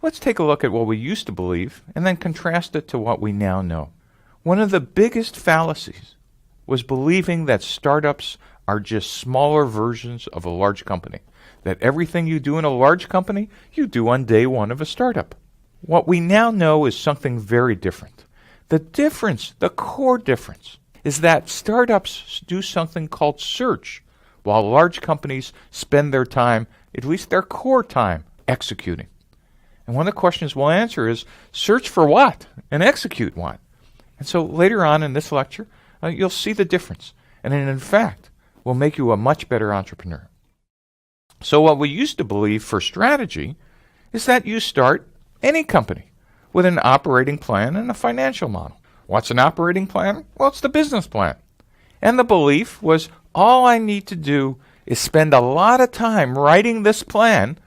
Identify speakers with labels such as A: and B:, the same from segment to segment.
A: Let's take a look at what we used to believe and then contrast it to what we now know. One of the biggest fallacies was believing that startups are just smaller versions of a large company, that everything you do in a large company, you do on day one of a startup. What we now know is something very different. The difference, the core difference, is that startups do something called search, while large companies spend their time, at least their core time, executing. And one of the questions we'll answer is, search for what and execute what? And so later on in this lecture, you'll see the difference. And in fact, will make you a much better entrepreneur. So what we used to believe for strategy is that you start any company with an operating plan and a financial model. What's an operating plan? Well, it's the business plan. And the belief was all I need to do is spend a lot of time writing this plan,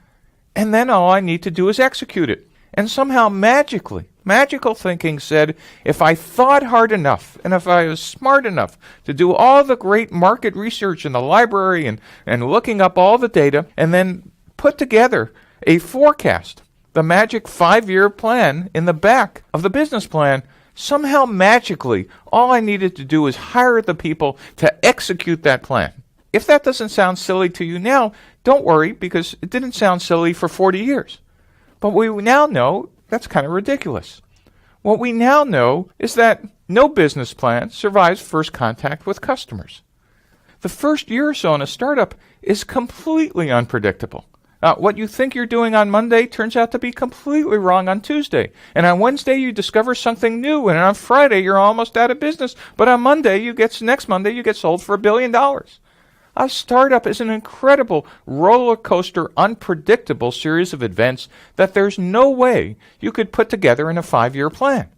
A: and then all I need to do is execute it. And somehow magical thinking said, if I thought hard enough, and if I was smart enough to do all the great market research in the library and looking up all the data, and then put together a forecast, the magic 5-year plan in the back of the business plan, somehow magically, all I needed to do was hire the people to execute that plan. If that doesn't sound silly to you now, don't worry, because it didn't sound silly for 40 years. But we now know that's kind of ridiculous. What we now know is that no business plan survives first contact with customers. The first year or so in a startup is completely unpredictable. What you think you're doing on Monday turns out to be completely wrong on Tuesday. And on Wednesday you discover something new, and on Friday you're almost out of business. But on next Monday you get sold for $1 billion. A startup is an incredible roller coaster, unpredictable series of events that there's no way you could put together in a 5-year plan.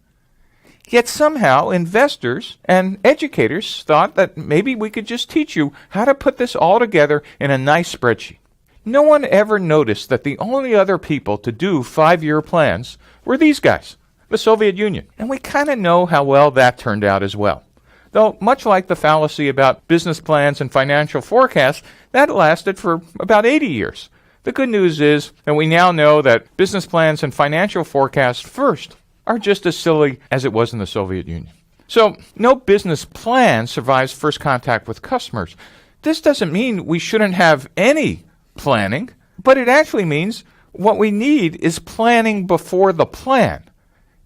A: Yet somehow investors and educators thought that maybe we could just teach you how to put this all together in a nice spreadsheet. No one ever noticed that the only other people to do 5-year plans were these guys, the Soviet Union. And we kind of know how well that turned out as well. Though, much like the fallacy about business plans and financial forecasts, that lasted for about 80 years. The good news is that we now know that business plans and financial forecasts first are just as silly as it was in the Soviet Union. So, no business plan survives first contact with customers. This doesn't mean we shouldn't have any planning, but it actually means what we need is planning before the plan.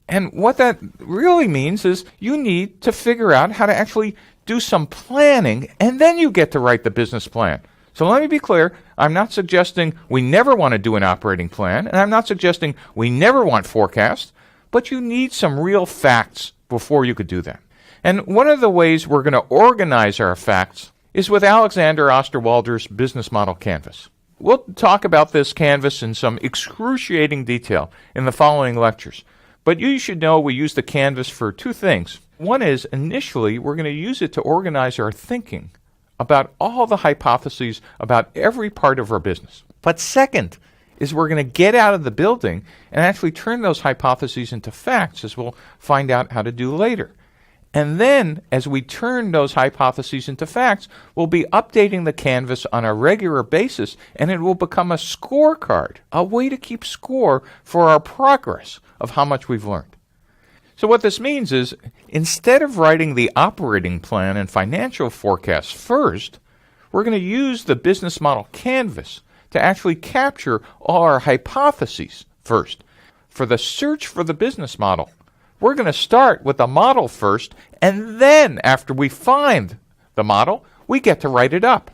A: And what that really means is you need to figure out how to actually do some planning, and then you get to write the business plan. So let me be clear, I'm not suggesting we never want to do an operating plan, and I'm not suggesting we never want forecasts, but you need some real facts before you could do that. And one of the ways we're going to organize our facts is with Alexander Osterwalder's business model canvas. We'll talk about this canvas in some excruciating detail in the following lectures. But you should know we use the canvas for two things. One is, initially, we're going to use it to organize our thinking about all the hypotheses about every part of our business. But second is we're going to get out of the building and actually turn those hypotheses into facts, as we'll find out how to do later. And then, as we turn those hypotheses into facts, we'll be updating the canvas on a regular basis, and it will become a scorecard, a way to keep score for our progress of how much we've learned. So what this means is, instead of writing the operating plan and financial forecast first, we're going to use the business model canvas to actually capture all our hypotheses first. For the search for the business model, we're going to start with the model first, and then after we find the model, we get to write it up.